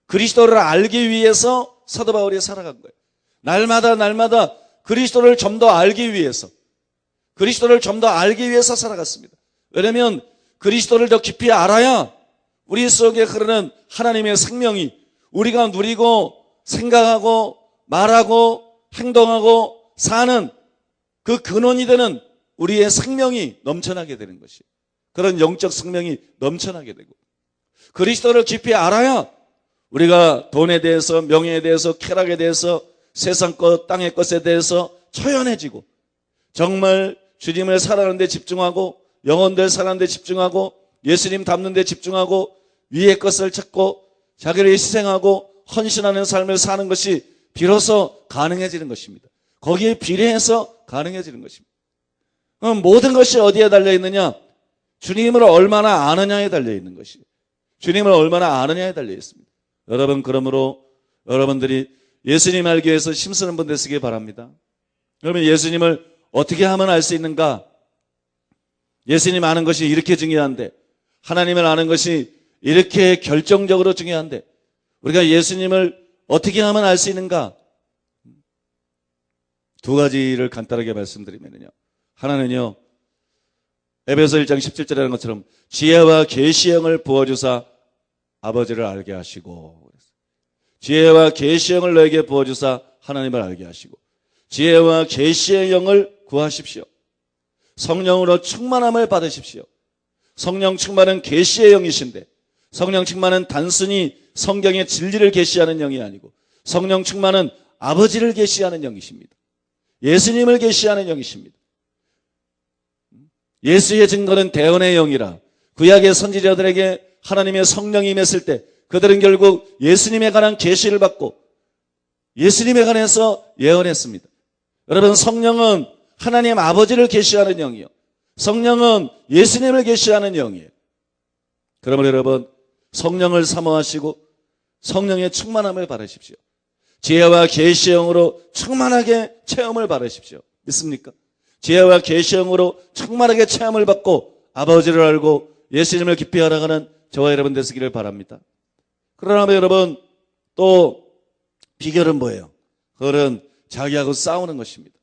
그리스도를 알기 위해서 사도 바울이 살아간 거예요. 날마다 그리스도를 좀 더 알기 위해서, 그리스도를 좀 더 알기 위해서 살아갔습니다. 왜냐하면 그리스도를 더 깊이 알아야 우리 속에 흐르는 하나님의 생명이 우리가 누리고 생각하고 말하고 행동하고 사는 그 근원이 되는 우리의 생명이 넘쳐나게 되는 것이에요. 그런 영적 생명이 넘쳐나게 되고, 그리스도를 깊이 알아야 우리가 돈에 대해서, 명예에 대해서, 쾌락에 대해서, 세상 것, 땅의 것에 대해서 초연해지고 정말 주님을 살아가는 데 집중하고 영혼들 살아가는 데 집중하고 예수님 닮는 데 집중하고 위의 것을 찾고 자기를 희생하고 헌신하는 삶을 사는 것이 비로소 가능해지는 것입니다. 거기에 비례해서 가능해지는 것입니다. 모든 것이 어디에 달려있느냐? 주님을 얼마나 아느냐에 달려있는 것이에요. 주님을 얼마나 아느냐에 달려있습니다. 여러분, 그러므로 여러분들이 예수님 알기 위해서 힘쓰는 분 되시기 바랍니다. 그러면 예수님을 어떻게 하면 알 수 있는가? 예수님 아는 것이 이렇게 중요한데, 하나님을 아는 것이 이렇게 결정적으로 중요한데, 우리가 예수님을 어떻게 하면 알 수 있는가? 두 가지를 간단하게 말씀드리면요. 하나는요, 에베소 1장 17절이라는 것처럼 지혜와 계시의 영을 부어주사 아버지를 알게 하시고, 지혜와 계시의 영을 너에게 부어주사 하나님을 알게 하시고, 지혜와 계시의 영을 구하십시오. 성령으로 충만함을 받으십시오. 성령 충만은 계시의 영이신데, 성령 충만은 단순히 성경의 진리를 계시하는 영이 아니고 성령 충만은 아버지를 계시하는 영이십니다. 예수님을 계시하는 영이십니다. 예수의 증거는 대언의 영이라 구약의 선지자들에게 하나님의 성령이 임했을 때 그들은 결국 예수님에 관한 계시를 받고 예수님에 관해서 예언했습니다. 여러분, 성령은 하나님 아버지를 계시하는 영이요, 성령은 예수님을 계시하는 영이에요. 그러므로 여러분, 성령을 사모하시고 성령의 충만함을 바라십시오. 지혜와 계시의 영으로 충만하게 체험을 바라십시오. 믿습니까? 지혜와 계시의 영으로 충만하게 체험을 받고 아버지를 알고 예수님을 깊이 알아가는 저와 여러분 되시기를 바랍니다. 그러나 여러분, 또 비결은 뭐예요? 그것은 자기하고 싸우는 것입니다.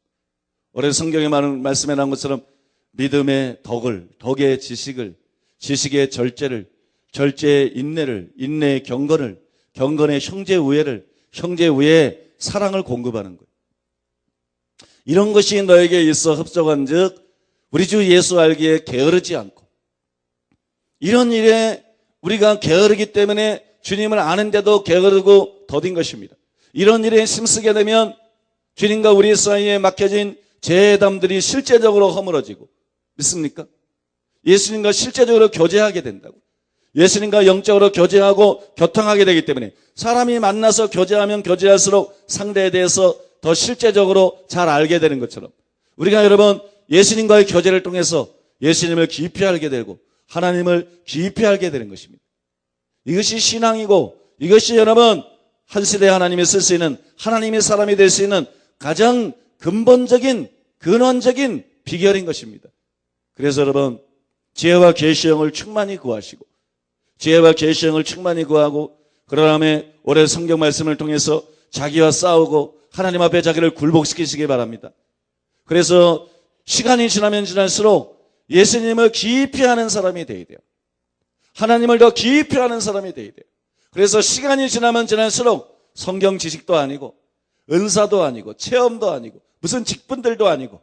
올해 성경에 많은 말씀에 나온 것처럼 믿음의 덕의 지식을, 지식의 절제를, 절제의 인내를, 인내의 경건을, 경건의 형제 우애를, 형제 우애의 사랑을 공급하는 거예요. 이런 것이 너에게 있어 흡족한 즉 우리 주 예수 알기에 게으르지 않고, 이런 일에 우리가 게으르기 때문에 주님을 아는데도 게으르고 더딘 것입니다. 이런 일에 힘쓰게 되면 주님과 우리 사이에 막혀진 죄담들이 실제적으로 허물어지고, 믿습니까? 예수님과 실제적으로 교제하게 된다고. 예수님과 영적으로 교제하고 교통하게 되기 때문에 사람이 만나서 교제하면 교제할수록 상대에 대해서 더 실제적으로 잘 알게 되는 것처럼 우리가 여러분 예수님과의 교제를 통해서 예수님을 깊이 알게 되고 하나님을 깊이 알게 되는 것입니다. 이것이 신앙이고, 이것이 여러분 한 시대에 하나님이 쓸 수 있는, 하나님의 사람이 될 수 있는 가장 근본적인 근원적인 비결인 것입니다. 그래서 여러분, 지혜와 계시의 영을 충만히 구하시고, 지혜와 계시의 영을 충만히 구하고, 그 다음에 올해 성경 말씀을 통해서 자기와 싸우고 하나님 앞에 자기를 굴복시키시기 바랍니다. 그래서 시간이 지나면 지날수록 예수님을 깊이 아는 사람이 되어야 돼요. 하나님을 더 깊이 아는 사람이 되어야 돼요. 그래서 시간이 지나면 지날수록 성경 지식도 아니고 은사도 아니고 체험도 아니고 무슨 직분들도 아니고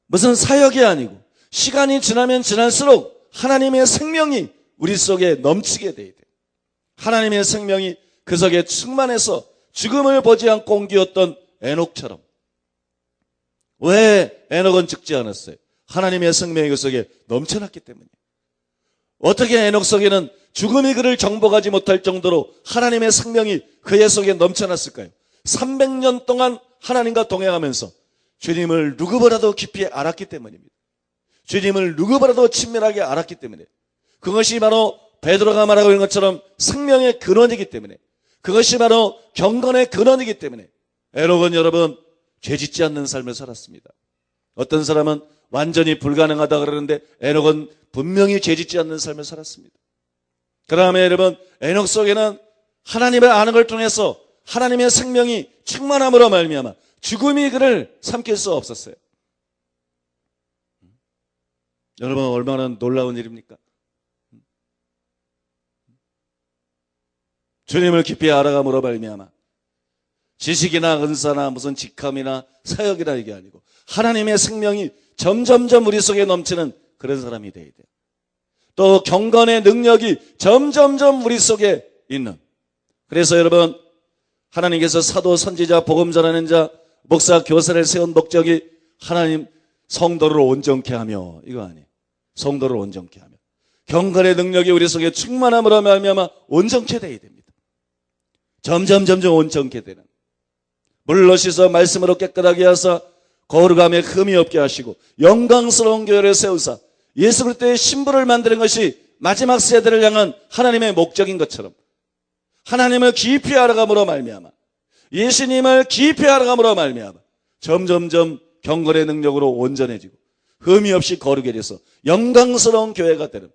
무슨 사역이 아니고 시간이 지나면 지날수록 하나님의 생명이 우리 속에 넘치게 돼야 돼요. 하나님의 생명이 그 속에 충만해서 죽음을 보지 않고 옮기었던 에녹처럼. 왜 에녹은 죽지 않았어요? 하나님의 생명이 그 속에 넘쳐났기 때문이에요. 어떻게 에녹 속에는 죽음이 그를 정복하지 못할 정도로 하나님의 생명이 그의 속에 넘쳐났을까요? 300년 동안 하나님과 동행하면서 주님을 누구보다도 깊이 알았기 때문입니다. 주님을 누구보다도 친밀하게 알았기 때문에, 그것이 바로 베드로가 말하고 있는 것처럼 생명의 근원이기 때문에, 그것이 바로 경건의 근원이기 때문에 에녹은 여러분 죄짓지 않는 삶을 살았습니다. 어떤 사람은 완전히 불가능하다 그러는데 에녹은 분명히 죄짓지 않는 삶을 살았습니다. 그 다음에 여러분, 에녹 속에는 하나님을 아는 걸 통해서 하나님의 생명이 충만함으로 말미암아 죽음이 그를 삼킬 수 없었어요. 여러분, 얼마나 놀라운 일입니까? 주님을 깊이 알아감으로 말미암아 지식이나 은사나 무슨 직함이나 사역이나 이게 아니고 하나님의 생명이 점점점 우리 속에 넘치는 그런 사람이 돼야 돼요. 또 경건의 능력이 점점점 우리 속에 있는. 그래서 여러분, 하나님께서 사도, 선지자, 복음 전하는 자, 목사, 교사를 세운 목적이 하나님 성도를 온전케 하며, 이거 아니에요. 성도를 온전케 하며 경건의 능력이 우리 속에 충만함으로 말미암아 온전케 되어야 됩니다. 점점 온전케 되는, 물로 씻어 말씀으로 깨끗하게 하사 거룩함에 흠이 없게 하시고 영광스러운 교회를 세우사 예수 그리스도의 신부를 만드는 것이 마지막 세대를 향한 하나님의 목적인 것처럼 하나님을 깊이 알아감으로 말미암아, 예수님을 깊이 알아감으로 말미암아 점점점 경건의 능력으로 온전해지고 흠이 없이 거룩해져서 영광스러운 교회가 되는,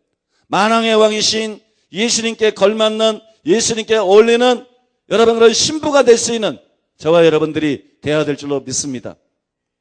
만왕의 왕이신 예수님께 걸맞는, 예수님께 어울리는 여러분 그런 신부가 될 수 있는 저와 여러분들이 되어야 될 줄로 믿습니다.